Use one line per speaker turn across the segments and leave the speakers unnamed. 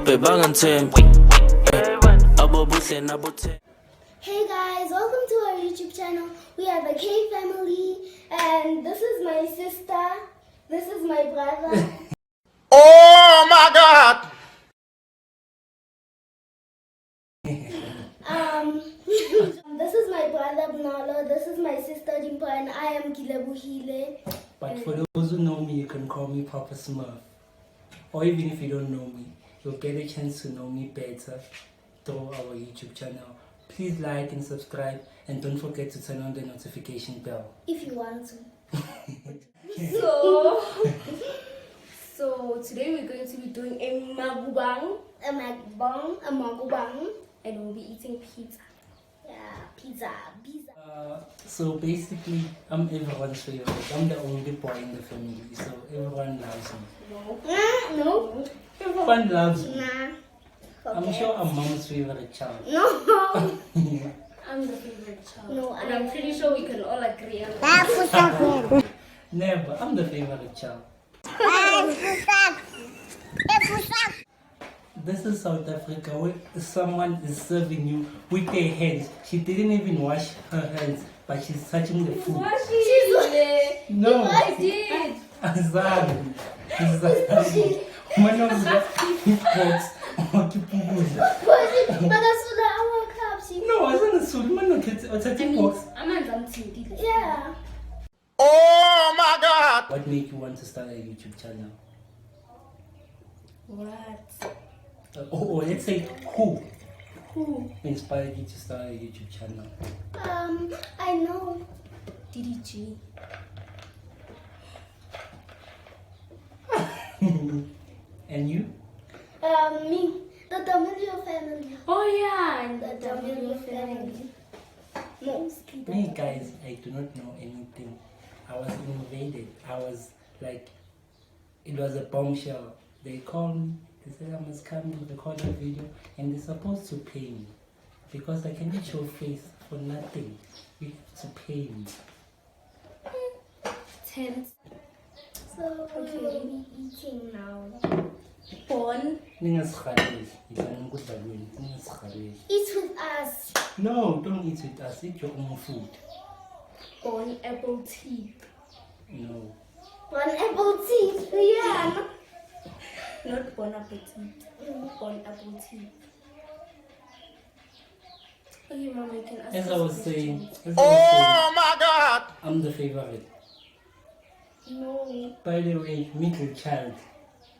Hey guys, welcome to our YouTube channel. We are the K family, and this is my sister, this is my brother.
Oh my God!
This is my brother Bnolo, this is my sister Dimpa, and I am Kelebohile.
But for those who know me, you can call me Papa Smurf. Or even if you don't know me, you'll get a chance to know me better through our YouTube channel. Please like and subscribe, and don't forget to turn on the notification bell.
If you want to.
So today we're going to be doing a mukbang, and we'll be eating pizza.
Yeah, pizza.
So basically, I'm everyone's favorite. I'm the only boy in the family, so everyone loves me.
No.
Everyone loves me.
Nah.
I'm sure I'm mom's favorite child.
No.
I'm the favorite child.
No,
and I'm pretty sure we can all agree on that.
Never. I'm the favorite child. This is South Africa where someone is serving you with their hands. She didn't even wash her hands, but she's touching the food. No,
I did.
Azali. One of the forks or to put.
But that's for the our cups.
No, I wasn't a suit. Man, no kids. What's a box?
Yeah.
Oh my God!
What made you want to start a YouTube channel?
What?
Let's say who
Who?
inspired you to start a YouTube channel?
I know.
DDG.
And you?
Me. The D'Amelio family.
Oh yeah, and
The D'Amelio family. Mostly.
Hey guys, I do not know anything. I was invaded. I was like, it was a bombshell. They called me, they said I must come and record a video, and they're supposed to pay me because I cannot show face for nothing. You have to pay me.
10.
So we will be eating now.
Born.
Eat with us.
No, don't eat with us. Eat your own food.
Born apple tea.
No.
One apple tea. Yeah.
Not bon appetit. Born apple tea. Okay, Mama, you can ask
As
us
I was
a
saying,
question.
Oh my God!
I'm the favorite.
No.
By the way, middle child.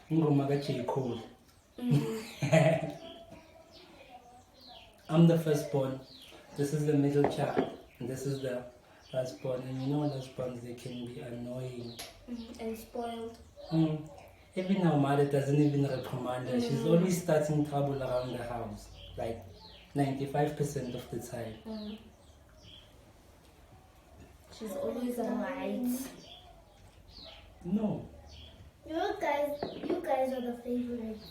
Ngomaga J. Cole. I'm the firstborn. This is the middle child. And this is the lastborn. And you know lastborns, they can be annoying.
And spoiled.
Even our mother doesn't even reprimand her. She's always starting trouble around the house. Like 95% of the time.
She's always right.
No.
You guys are the favorites.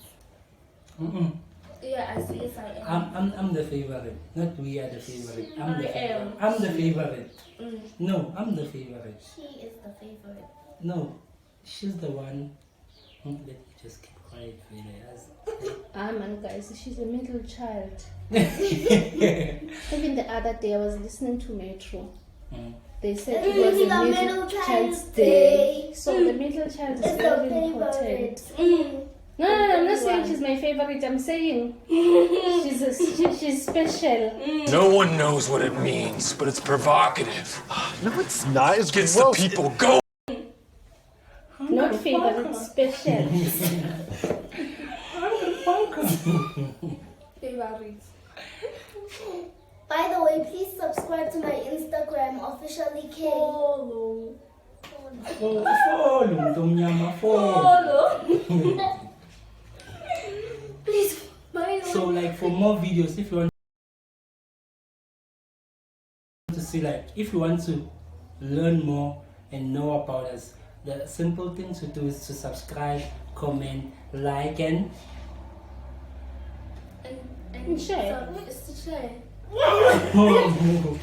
Yeah, yes I am.
I'm the favorite. Not we are the favorite. I'm the
I
favorite.
am.
I'm the favorite. No, I'm the favorite.
She is the favorite.
No, she's the one. Let me just keep quiet for you guys.
Man, guys, she's a middle child. Even the other day, I was listening to Metro. They said it was
It's
a
the
middle child's day. So the middle child is
It's the
very important.
favorite.
No, I'm not saying she's my favorite. I'm saying she's special.
No one knows what it means, but it's provocative.
No, it's not. It's
Gets
gross.
the people going.
Not favorite, special.
Favorite.
By the way, please subscribe to my Instagram, officially K.
Follow.
Follow, follow.
Please,
So like for more videos, if you want to see, like if you want to learn more and know about us, the simple thing to do is to subscribe, comment, like, and
And
share.
It's to share.
oh,